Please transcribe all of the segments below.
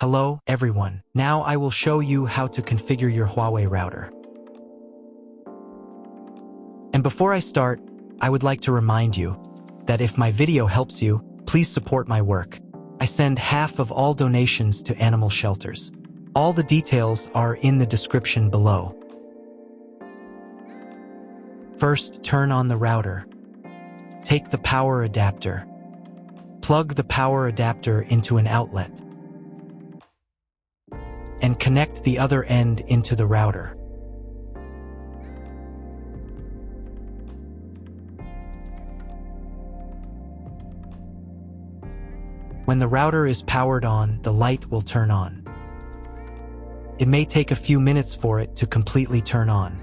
Hello, everyone. Now I will show you how to configure your Huawei router. And before I start, I would like to remind you that if my video helps you, please support my work. I send half of all donations to animal shelters. All the details are in the description below. First, turn on the router. Take the power adapter. Plug the power adapter into an outlet. And connect the other end into the router. When the router is powered on, the light will turn on. It may take a few minutes for it to completely turn on.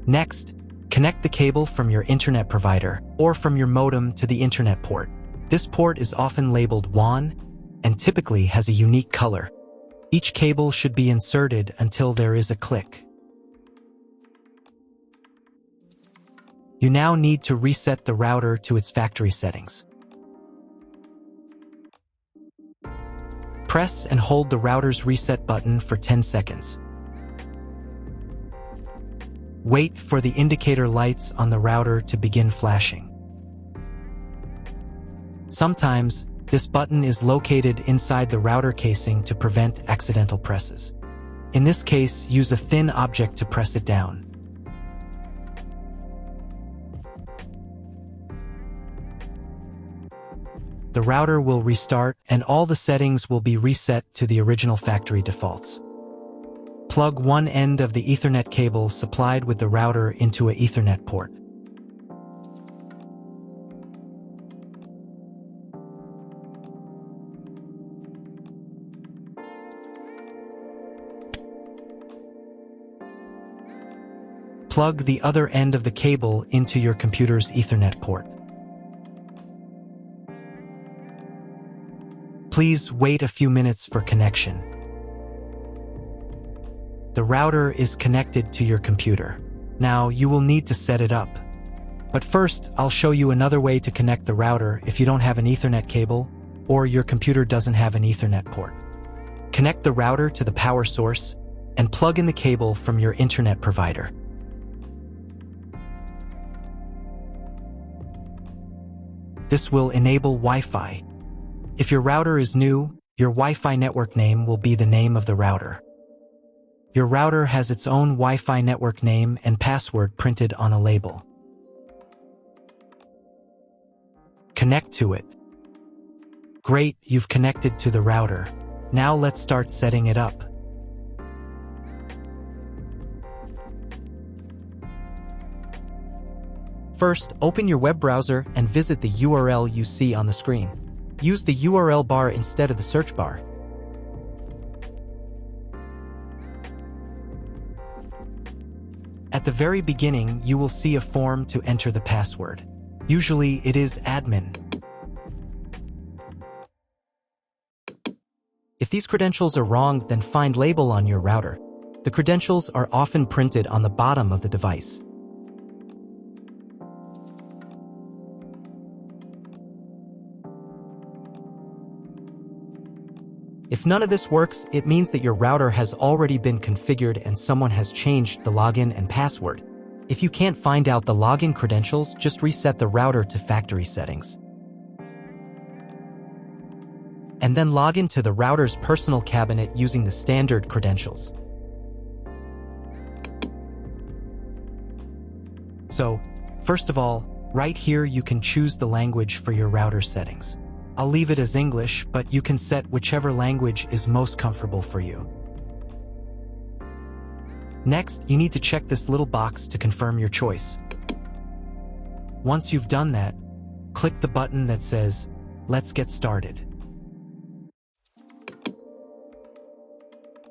Next, connect the cable from your internet provider or from your modem to the internet port. This port is often labeled WAN and typically has a unique color. Each cable should be inserted until there is a click. You now need to reset the router to its factory settings. Press and hold the router's reset button for 10 seconds. Wait for the indicator lights on the router to begin flashing. Sometimes, this button is located inside the router casing to prevent accidental presses. In this case, use a thin object to press it down. The router will restart and all the settings will be reset to the original factory defaults. Plug one end of the Ethernet cable supplied with the router into an Ethernet port. Plug the other end of the cable into your computer's Ethernet port. Please wait a few minutes for connection. The router is connected to your computer. Now you will need to set it up. But first, I'll show you another way to connect the router if you don't have an Ethernet cable or your computer doesn't have an Ethernet port. Connect the router to the power source and plug in the cable from your internet provider. This will enable Wi-Fi. If your router is new, your Wi-Fi network name will be the name of the router. Your router has its own Wi-Fi network name and password printed on a label. Connect to it. Great, you've connected to the router. Now let's start setting it up. First, open your web browser and visit the URL you see on the screen. Use the URL bar instead of the search bar. At the very beginning, you will see a form to enter the password. Usually, it is admin. If these credentials are wrong, then find label on your router. The credentials are often printed on the bottom of the device. If none of this works, it means that your router has already been configured and someone has changed the login and password. If you can't find out the login credentials, just reset the router to factory settings. And then log into the router's personal cabinet using the standard credentials. So, first of all, right here you can choose the language for your router settings. I'll leave it as English, but you can set whichever language is most comfortable for you. Next, you need to check this little box to confirm your choice. Once you've done that, click the button that says, "Let's get started."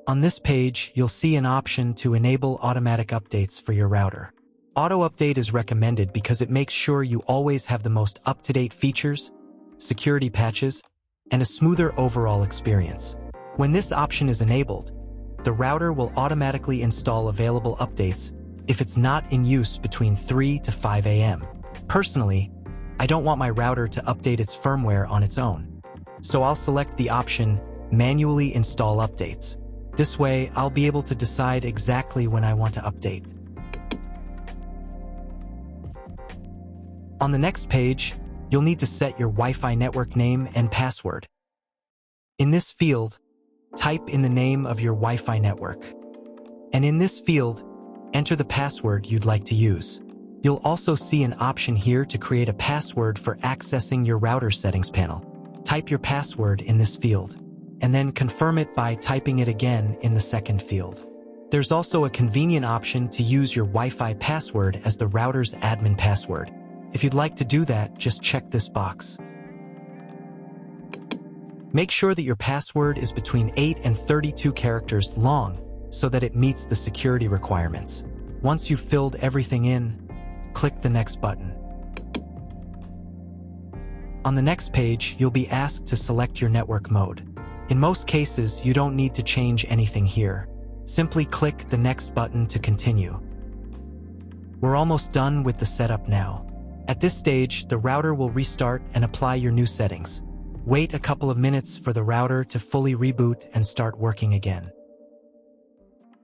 On this page, you'll see an option to enable automatic updates for your router. Auto update is recommended because it makes sure you always have the most up-to-date features, security patches, and a smoother overall experience. When this option is enabled, the router will automatically install available updates if it's not in use between 3 to 5 a.m. Personally, I don't want my router to update its firmware on its own, so I'll select the option manually install updates. This way, I'll be able to decide exactly when I want to update. On the next page, you'll need to set your Wi-Fi network name and password. In this field, type in the name of your Wi-Fi network. And in this field, enter the password you'd like to use. You'll also see an option here to create a password for accessing your router settings panel. Type your password in this field, and then confirm it by typing it again in the second field. There's also a convenient option to use your Wi-Fi password as the router's admin password. If you'd like to do that, just check this box. Make sure that your password is between 8 and 32 characters long so that it meets the security requirements. Once you've filled everything in, click the next button. On the next page, you'll be asked to select your network mode. In most cases, you don't need to change anything here. Simply click the next button to continue. We're almost done with the setup now. At this stage, the router will restart and apply your new settings. Wait a couple of minutes for the router to fully reboot and start working again.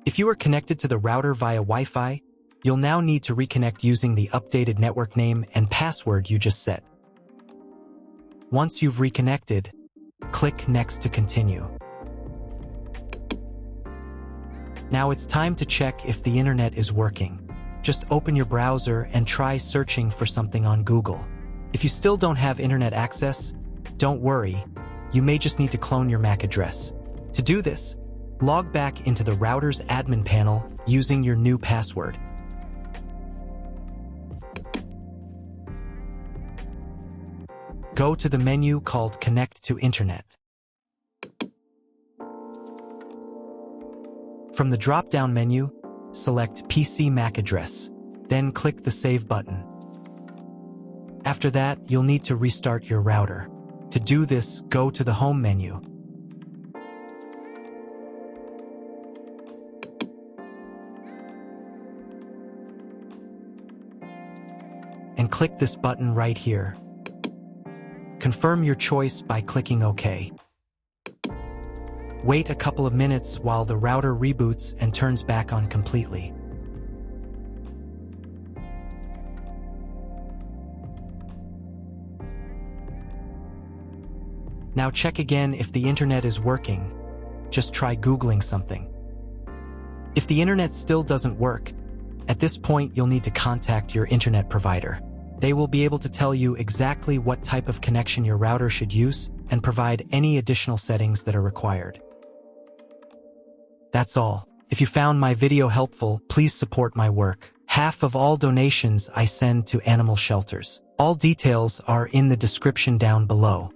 If you are connected to the router via Wi-Fi, you'll now need to reconnect using the updated network name and password you just set. Once you've reconnected, click Next to continue. Now it's time to check if the internet is working. Just open your browser and try searching for something on Google. If you still don't have internet access, don't worry, you may just need to clone your MAC address. To do this, log back into the router's admin panel using your new password. Go to the menu called Connect to Internet. From the drop-down menu, select PC MAC address, then click the Save button. After that, you'll need to restart your router. To do this, go to the Home menu. And click this button right here. Confirm your choice by clicking OK. Wait a couple of minutes while the router reboots and turns back on completely. Now check again if the internet is working. Just try Googling something. If the internet still doesn't work, at this point you'll need to contact your internet provider. They will be able to tell you exactly what type of connection your router should use and provide any additional settings that are required. That's all. If you found my video helpful, please support my work. Half of all donations I send to animal shelters. All details are in the description down below.